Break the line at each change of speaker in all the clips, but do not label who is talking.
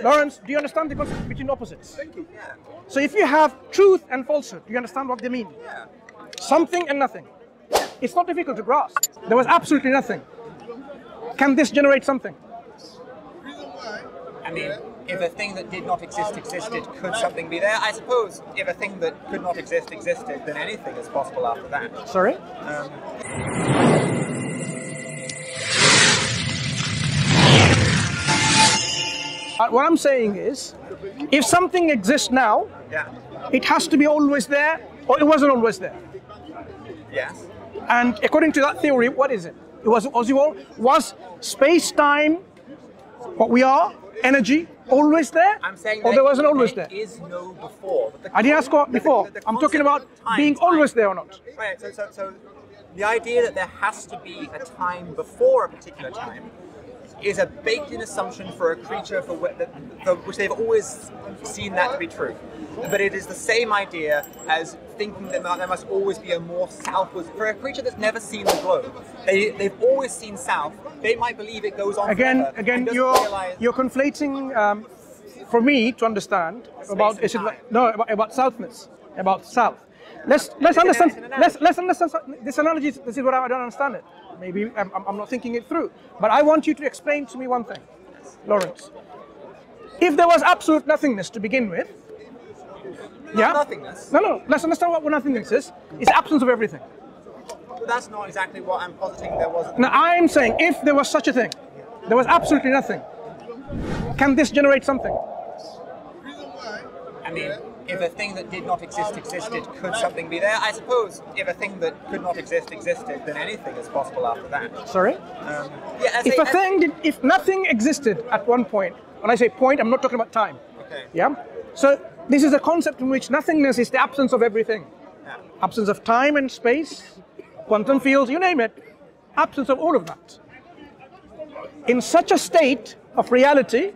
Lawrence, do you understand the concept between opposites?
Thank you. Yeah.
So if you have truth and falsehood, do you understand what they mean?
Yeah.
Something and nothing. It's not difficult to grasp. There was absolutely nothing. Can this generate something?
I mean, if a thing that did not exist existed, could something be there? I suppose if a thing that could not exist existed, then anything is possible after that.
Sorry? What I'm saying is, if something exists now,
Yeah.
it has to be always there, or it wasn't always there.
Yes.
And according to that theory, what is it? It was space-time, what we are, energy, always there?
I'm saying
or
that
there wasn't always
there
there?
is no before. But
I didn't ask what before. I'm talking about being always there or not.
Right. So the idea that there has to be a time before a particular time is a baked-in assumption for a creature for which they've always seen that to be true. But it is the same idea as thinking that there must always be a more southwards. For a creature that's never seen the globe, they've always seen south. They might believe it goes on forever.
Again, you're conflating for me to understand about about southness, about south. Let's understand. Let's understand this analogy. This is what I don't understand it. Maybe I'm not thinking it through. But I want you to explain to me one thing, Lawrence. If there was absolute nothingness to begin with,
nothingness.
No. Let's understand what nothingness is. It's absence of everything.
But that's not exactly what I'm positing there was.
Now I'm saying if there was such a thing, there was absolutely nothing. Can this generate something?
I mean, if a thing that did not exist existed, could something be there? I suppose if a thing that could not exist existed, then anything is possible after that.
Sorry? If nothing existed at one point, when I say point, I'm not talking about time.
Okay.
Yeah? So this is a concept in which nothingness is the absence of everything.
Yeah.
Absence of time and space, quantum fields, you name it. Absence of all of that. In such a state of reality,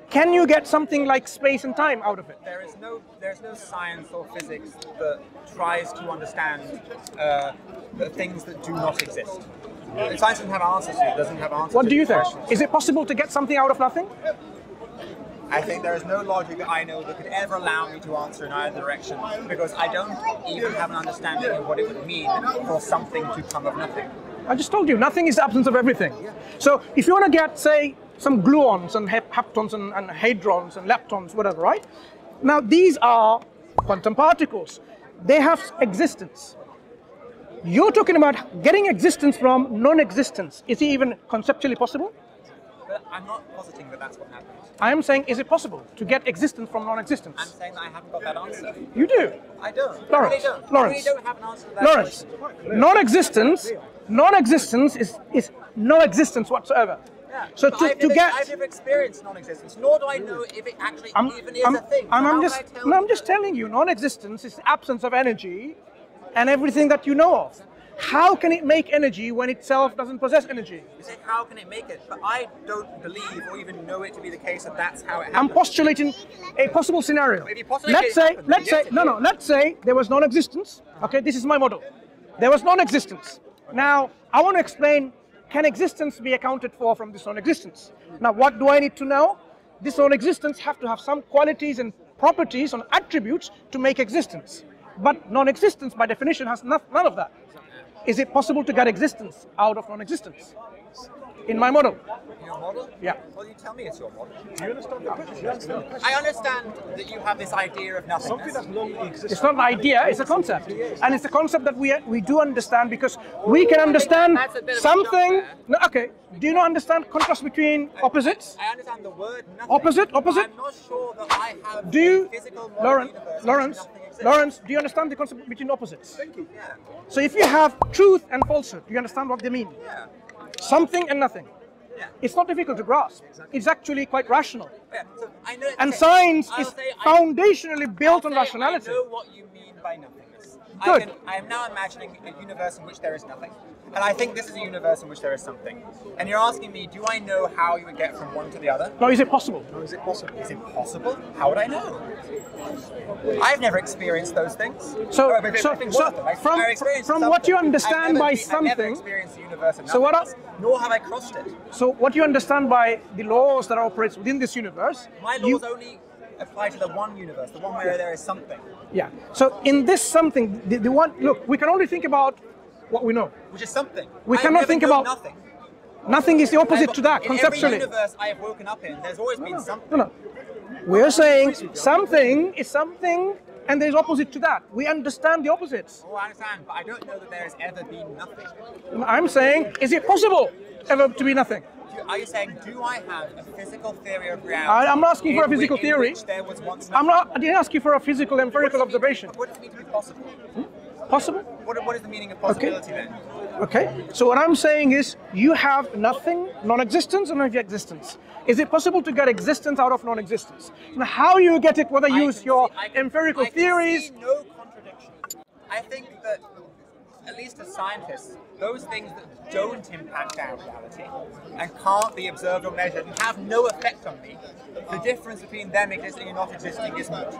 can you get something like space and time out of it?
There's no science or physics that tries to understand the things that do not exist. Science doesn't have answers to it. It doesn't have answers.
What do you think?
Questions.
Is it possible to get something out of nothing?
I think there is no logic that I know that could ever allow me to answer in either direction, because I don't even have an understanding of what it would mean for something to come of nothing.
I just told you, nothing is the absence of everything. So if you want to get, say, some gluons and haptons and hadrons and leptons, whatever, right? Now these are quantum particles. They have existence. You're talking about getting existence from non-existence. Is it even conceptually possible?
But I'm not positing that that's what happens.
I am saying, is it possible to get existence from non-existence?
I'm saying that I haven't got that answer.
You do.
I don't.
Lawrence,
I really don't.
Lawrence,
I really don't have an answer to that
Lawrence,
question.
non-existence is no existence whatsoever.
Yeah,
so
I've never experienced non-existence, nor do I know if it actually even is a thing.
I'm just telling you, non-existence is the absence of energy and everything that you know of. How can it make energy when itself doesn't possess energy?
You say, how can it make it? But I don't believe or even know it to be the case that that's how it happens.
I'm postulating a possible scenario. Let's say there was non-existence. Okay, this is my model. There was non-existence. Now, I want to explain, can existence be accounted for from this non-existence? Now, what do I need to know? This non-existence have to have some qualities and properties and attributes to make existence. But non-existence, by definition, has none of that. Is it possible to get existence out of non-existence? In my model.
Your model?
Yeah.
Well, you tell me it's your model. Do you understand the I understand that you have this idea of nothingness.
It's not an idea, it's a concept. And it's a concept that we do understand because we can understand something. No, okay. Do you not understand contrast between opposites?
I understand the word nothing.
Opposite?
I'm not sure that I have a physical model
Lawrence, do you understand the concept between opposites?
Thank you.
Yeah.
So if you have truth and falsehood, do you understand what they mean?
Yeah.
Something and nothing.
Yeah.
It's not difficult to grasp. Exactly. It's actually quite rational.
Yeah. So I know,
and science is foundationally built on rationality.
I know what you mean by nothingness.
Good.
I am now imagining a universe in which there is nothing. And I think this is a universe in which there is something. And you're asking me, do I know how you would get from one to the other?
No, is it possible?
No, is it possible? Is it possible? How would I know? I've never experienced those things.
So from
from
what you understand by
I've never
something,
experienced the universe of
So what
nothingness, nor have I crossed it.
so what you understand by the laws that operate within this universe,
My laws only apply to the one universe, the one where there is something.
yeah. So in this something, the one, look, we can only think about what we know.
Which is something.
We
I
cannot
have never
think
known
about
nothing.
Nothing is the opposite to that,
In
conceptually.
every universe I have woken up in, there's always been something.
No. We're saying something is something, and there's opposite to that. We understand the opposites.
Oh, I understand, but I don't know that there has ever been nothing.
I'm saying, is it possible ever to be nothing?
Are you saying, do I have a physical theory of reality?
I'm not asking for a
in
physical
which
theory.
There was once
I didn't ask you for a physical, empirical observation.
What does it mean to be possible?
Possible?
What is the meaning of possibility then?
Okay. So what I'm saying is, you have nothing, non-existence, and existence. Is it possible to get existence out of non-existence? Now, how you get it, whether you use your empirical theories.
I can see no contradiction. I think that, at least as scientists, those things that don't impact our reality and can't be observed or measured and have no effect on me, the difference between them existing and not existing is moot.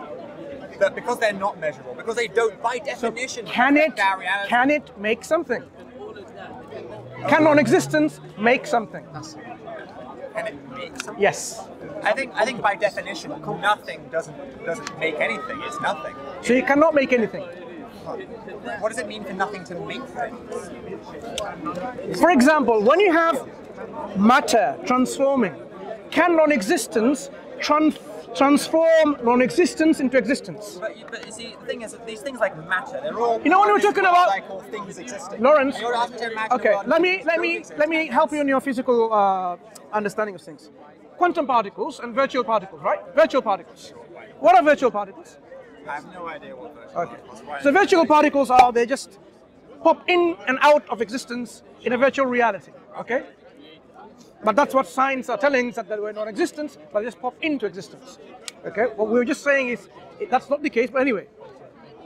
That because they're not measurable, because they don't, by definition, affect our reality.
Can it make something? Can non-existence make something?
Can it make something?
Yes.
I think by definition, nothing doesn't make anything. It's nothing.
So you cannot make anything.
What does it mean for nothing to make things?
For example, when you have matter transforming, can non-existence transform non-existence into existence?
But you see, the thing is that these things like matter, they're all.
You know when we're talking about
like all things existing.
Lawrence.
And you're asking to imagine
Okay,
a world
let
in which don't exist.
me help you in your physical understanding of things. Quantum particles and virtual particles, right? Virtual particles. What are virtual particles?
I have no idea what virtual particles are.
So virtual particles are, they just pop in and out of existence in a virtual reality, okay? But that's what science are telling us, that they were non-existence, but they just pop into existence, okay? What we were just saying is, that's not the case, but anyway.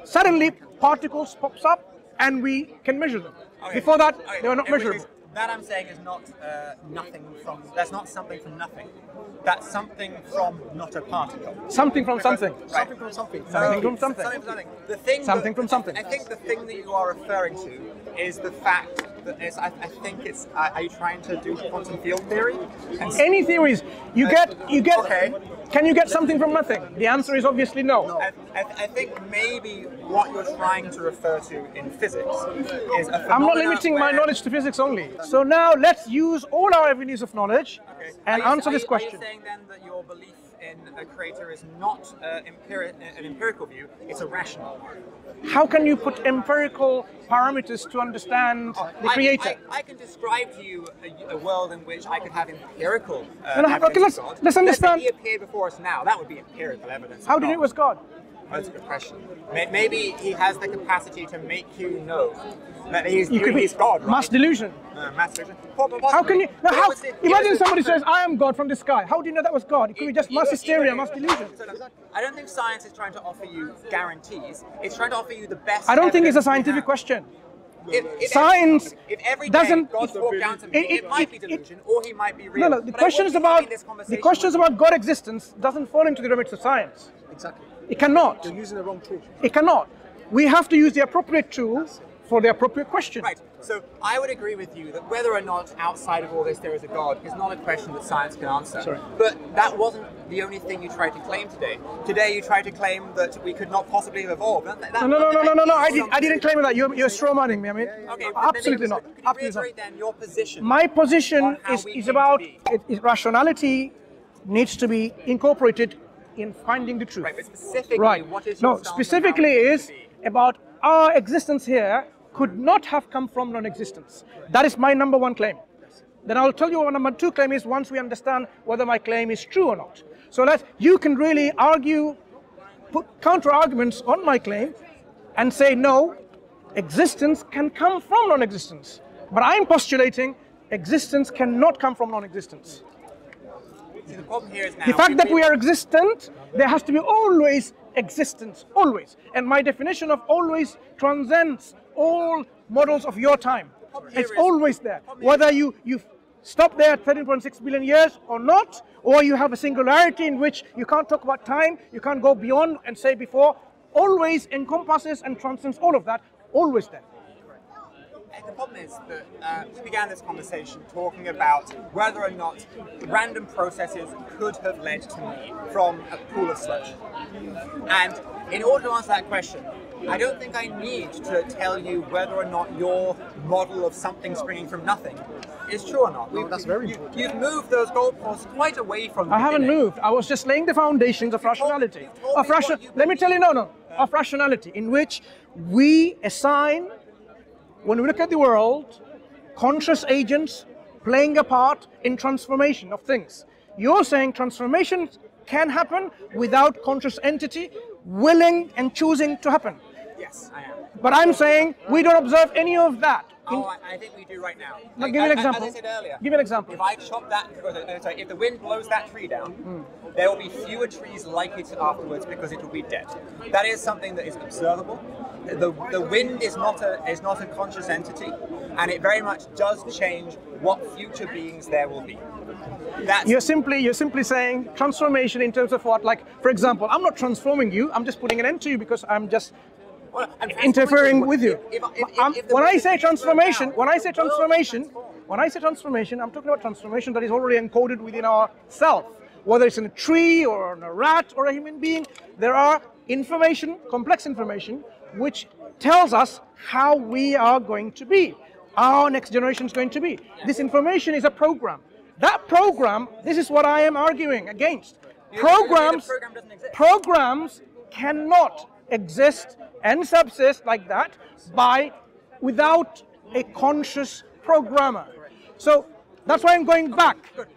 Suddenly, particles pops up, and we can measure them.
Okay.
Before that,
Okay.
they were not
In which
measurable.
case, that I'm saying is not nothing from, that's not something from nothing. That's something from not a particle.
Something from something.
Right.
Something from something.
Something from something.
Something from something. The thing
Something
that,
from something.
I think the thing that you are referring to is the fact that is, I think it's, are you trying to do quantum field theory?
Any theories, you get,
Okay.
Can you get something from nothing? The answer is obviously no.
I think maybe what you're trying to refer to in physics is a phenomenon
I'm not limiting my
where-
knowledge to physics only. So now let's use all our avenues of knowledge
Okay.
and answer this question.
Are you saying then that your belief in a creator is not an empirical view, it's a rational one?
How can you put empirical parameters to understand the creator?
I can describe to you a world in which I could have empirical
No,
evidence
okay, let's
of God.
understand.
Let's say he appeared before us now. That would be empirical evidence.
How
of
did
God.
it was God?
That's a good question. Maybe he has the capacity to make you know that he's God, right?
Mass delusion.
Mass delusion.
How can you? Now,
But
how?
it was the-
Imagine
it was the-
somebody says, "I am God" from the sky. How do you know that was God? It could be just mass hysteria, mass delusion.
I don't think science is trying to offer you guarantees. It's trying to offer you the best.
I don't think it's a
evidence we
scientific
have.
question.
If
Science
every
doesn't-
day God walked down to me, it might be delusion or he might be real.
No. The
But I
question is
wouldn't be
about
having this
the
conversation
questions
with
about God existence doesn't fall into the remit of science.
Exactly.
It cannot.
You're using the wrong tool.
It cannot. We have to use the appropriate tool for the appropriate question.
Right. So I would agree with you that whether or not outside of all this there is a God is not a question that science can answer.
Sorry.
But that wasn't the only thing you tried to claim today. Today you tried to claim that we could not possibly have evolved. No.
I didn't claim that. You're straw-manning me. I mean,
Okay,
absolutely not.
Can you
Absolutely not.
reiterate then your position?
My position
on how we
is
came
about
to be?
rationality needs to be incorporated in finding the truth.
Right, but specifically,
Right.
what is your
No,
stance on
specifically
how we came
is
to be?
about our existence here could not have come from non-existence. That is my number one claim. Then I'll tell you what number two claim is once we understand whether my claim is true or not. So you can really argue, put counter arguments on my claim and say no, existence can come from non-existence. But I'm postulating existence cannot come from non-existence.
See, the problem here is now
The fact that we are existent, there has to be always existence, always. And my definition of always transcends all models of your time. It's always there. Whether you stop there at 13.6 billion years or not, or you have a singularity in which you can't talk about time, you can't go beyond and say before, always encompasses and transcends all of that, always there.
And the problem is that we began this conversation talking about whether or not random processes could have led to me from a pool of sludge. And in order to answer that question, I don't think I need to tell you whether or not your model of something springing from nothing is true or not.
That's very important.
You've moved those goalposts quite away from the
I haven't
beginning.
moved. I was just laying the foundations of rationality. Let me tell you, of rationality, in which we assign, when we look at the world, conscious agents playing a part in transformation of things. You're saying transformation can happen without conscious entity willing and choosing to happen.
Yes, I am.
But I'm saying we don't observe any of that.
I think we do right now.
Give me an example.
As I said earlier,
Give me an example.
If I chop that, if the wind blows that tree down, there will be fewer trees like it afterwards because it will be dead. That is something that is observable. The wind is not a conscious entity, and it very much does change what future beings there will be. You're
simply saying transformation in terms of what? Like, for example, I'm not transforming you. I'm just putting an end to you because I'm just interfering with you. When I say transformation, I'm talking about transformation that is already encoded within our self. Whether it's in a tree or in a rat or a human being, there are information, complex information, which tells us how we are going to be, our next generation is going to be. This information is a program. That program, this is what I am arguing against. Programs cannot exist and subsist like that without a conscious programmer. So that's why I'm going back.
Good.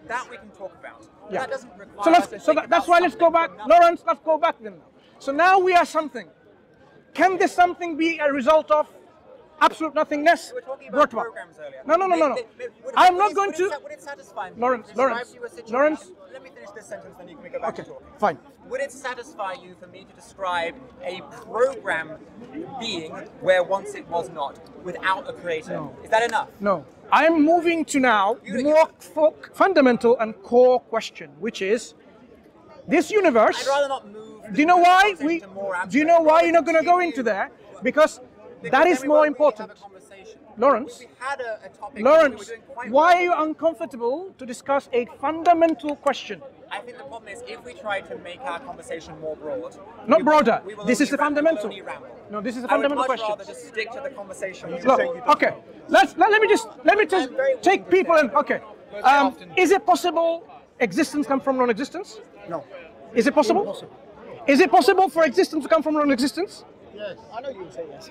That we can talk about.
Yeah.
That doesn't require
that's why let's go back. Lawrence, let's go back then. So now we are something. Can this something be a result of absolute nothingness?
We were talking about programs earlier.
No. I'm not going to.
Would it satisfy me?
Lawrence.
Let me finish this sentence, then you can go back to talking.
Fine.
Would it satisfy you for me to describe a program being where once it was not, without a creator?
No.
Is that enough?
No. I'm moving to now the more fundamental and core question, which is this universe.
I'd rather not move.
Do you know why you're not going to go into there? Because that is more important. Lawrence, why are you uncomfortable to discuss a fundamental question?
I think the problem is if we try to make our conversation more broad.
Not broader. This is the fundamental. No, this is a fundamental question.
I would much rather just stick to the conversation.
Look, okay. Let me just take people in. Okay. Is it possible existence come from non-existence?
No.
Is it possible?
Impossible.
Is it possible for existence to come from non-existence?
Yes. I know you would say yes.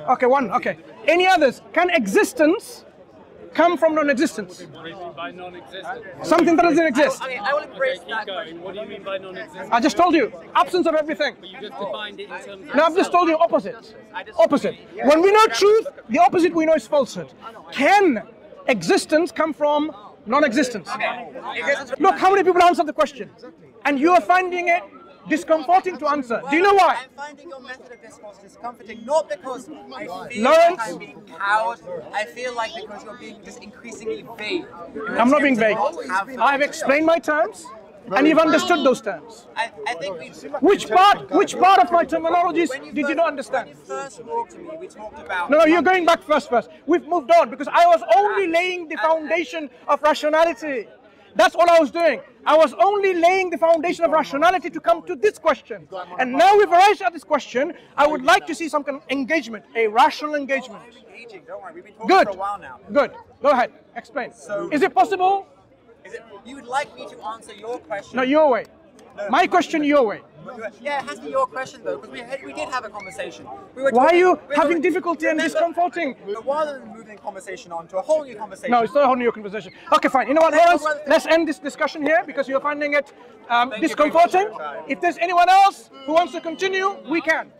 Okay, one. Okay. Any others? Can existence come from non-existence?
By non-existence.
Something that doesn't exist.
I will embrace that.
What do you mean by non-existence?
I just told you, absence of everything.
But you just defined it in terms of...
No, I've just told you opposite. Opposite. When we know truth, the opposite we know is falsehood. Can existence come from non-existence? Look, how many people answered the question? And you are finding it discomforting to answer. Do you know why?
I'm finding your method of discourse discomforting, not because I feel
Lawrence,
like I'm being cowed. I feel like because you're being just increasingly vague.
I'm not being vague. I've explained my terms, and you've understood those terms.
I think
Which part of my terminologies did you not understand?
When you first walked to me, we talked about...
No, you're going back first. We've moved on because I was only laying the foundation of rationality. That's all I was doing. I was only laying the foundation of rationality to come to this question. And now we've arrived at this question, I would like to see some kind of engagement, a rational engagement.
I'm engaging, don't worry. We've been talking
Good.
for a while now.
Good. Go ahead. Explain.
So-
Is it possible?
You would like me to answer your question?
No, your way. My question, your way.
Yeah, it has to be your question though, because we did have a conversation.
Why are you having difficulty and discomforting?
But rather than moving the conversation on to a whole new conversation...
No, it's not a whole new conversation. Okay, fine. You know what, Lawrence? Let's end this discussion here because you're finding it discomforting. If there's anyone else who wants to continue, we can.